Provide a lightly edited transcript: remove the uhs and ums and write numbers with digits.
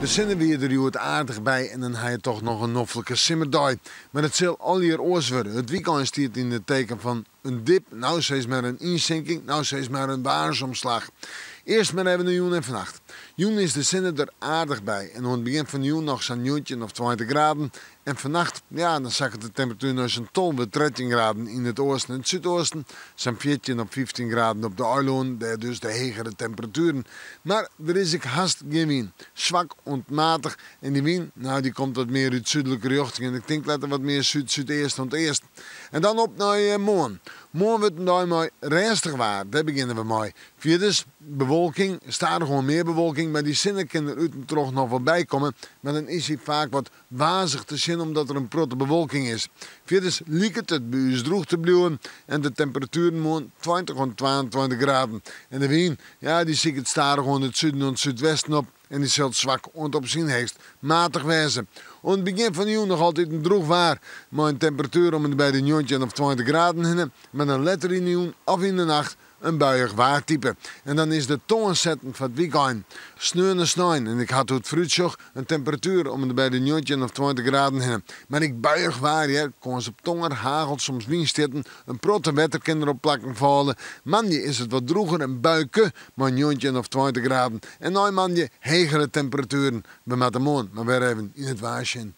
De zinnen weer er het aardig bij en dan heb je toch nog een noffelijke simmerdag. Maar het zal al hier oors worden. Het weekend staat in het teken van een dip, nou steeds maar een inzinking, nou steeds maar een waarsomslag. Eerst maar even een joen en vannacht. Joen is de zinnen er aardig bij. En aan het begin van joen nog zo'n joentje of 20 graden. En vannacht, ja, dan zakt de temperatuur naar zo'n 12 tot 13 graden in het oosten en het zuidoosten. Zo'n 14 of 15 graden op de eiland, daar dus de hegere temperaturen. Maar er is ik haast geen wind. Zwak, ontmatig. En die wind, nou, die komt wat meer uit zuidelijke richting. En ik denk dat er wat meer zuid-zuidoost dan het eerst. En dan op naar morgen. Morgen wordt het nou maar rustig waar. Daar beginnen we mee. Vierders, bewolking. Staat er gewoon meer bewolking. Maar die zinnen kunnen er uit en terug nog wel bij komen. Maar dan is hij vaak wat wazig te zien omdat er een protte bewolking is. Vierders lijkt het bij ons droog te blijven. En de temperaturen morgen 20 tot 22 graden. En de wind, ja, die zie ik het starig gewoon het zuiden en het zuidwesten op. En die zal zwak en op zijn heegst matig wezen. Aan het begin van de juni nog altijd een droog waar. Maar een temperatuur om het bij de 19 of 20 graden heen. Met een letter in de juni of in de nacht een buiig waartype. En dan is de toonzetten van het weekend sneeuw en sneeuw. En ik had het fruitzocht een temperatuur om het bij de 19 of 20 graden heen. Maar ik buiig waar, ja, kon ze op tonger, hagel, soms windstitten, een protte wetter kan erop plakken vallen. Manje is het wat droeger en buiken, maar 19 of 20 graden. En nou manje hegere temperaturen. We met de maan, maar weer even in het waarsje.